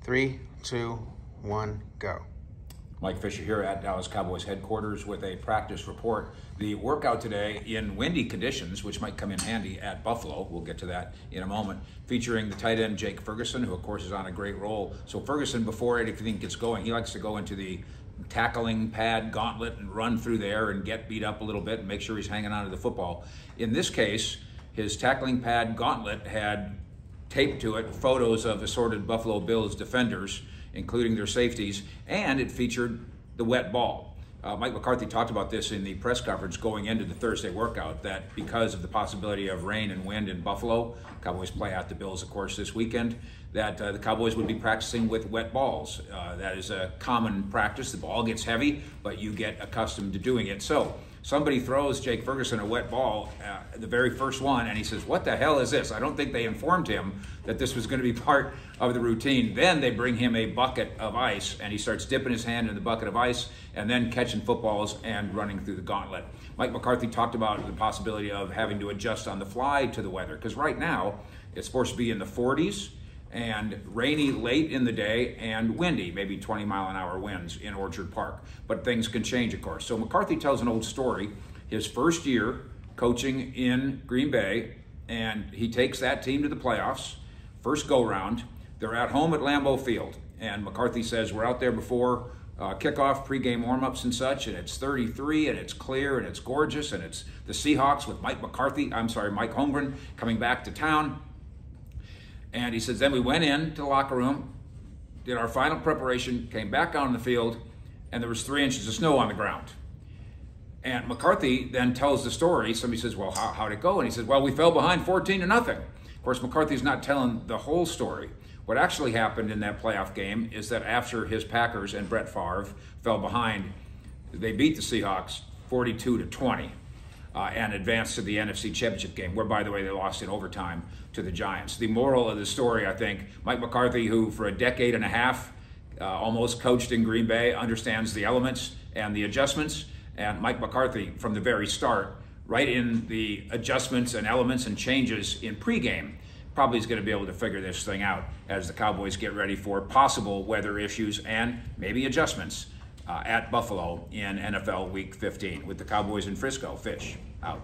3, 2, 1, go. Mike Fisher here at Dallas Cowboys headquarters with a practice report. The workout today in windy conditions, which might come in handy at Buffalo, we'll get to that in a moment, featuring the tight end Jake Ferguson, who of course is on a great roll. So Ferguson, before anything gets going, he likes to go into the tackling pad gauntlet and run through there and get beat up a little bit and make sure he's hanging on to the football. In this case, his tackling pad gauntlet had taped to it photos of assorted Buffalo Bills defenders, including their safeties, and it featured the wet ball. Mike McCarthy talked about this in the press conference going into the Thursday workout, that because of the possibility of rain and wind in Buffalo, Cowboys play at the Bills, of course, this weekend, that the Cowboys would be practicing with wet balls. That is a common practice. The ball gets heavy, but you get accustomed to doing it. So somebody throws Jake Ferguson a wet ball, the very first one, and he says, "What the hell is this?" I don't think they informed him that this was going to be part of the routine. Then they bring him a bucket of ice, and he starts dipping his hand in the bucket of ice and then catching footballs and running through the gauntlet. Mike McCarthy talked about the possibility of having to adjust on the fly to the weather, because right now it's supposed to be in the 40s and rainy late in the day and windy, maybe 20-mile-an-hour winds in Orchard Park. But things can change, of course. So McCarthy tells an old story, his first year coaching in Green Bay, and he takes that team to the playoffs, first go-round. They're at home at Lambeau Field, and McCarthy says, we're out there before kickoff, pregame warm-ups and such, and it's 33, and it's clear, and it's gorgeous, and it's the Seahawks with Mike Holmgren coming back to town. And he says, then we went in to the locker room, did our final preparation, came back out on the field, and there was 3 inches of snow on the ground. And McCarthy then tells the story. Somebody says, well, how'd it go? And he says, well, we fell behind 14-0. Of course, McCarthy's not telling the whole story. What actually happened in that playoff game is that after his Packers and Brett Favre fell behind, they beat the Seahawks 42-20. And advanced to the NFC Championship game, where, by the way, they lost in overtime to the Giants. The moral of the story, I think, Mike McCarthy, who for a decade and a half almost coached in Green Bay, understands the elements and the adjustments. And Mike McCarthy, from the very start, right in the adjustments and elements and changes in pregame, probably is going to be able to figure this thing out as the Cowboys get ready for possible weather issues and maybe adjustments at Buffalo in NFL Week 15 with the Cowboys in Frisco. Fish out.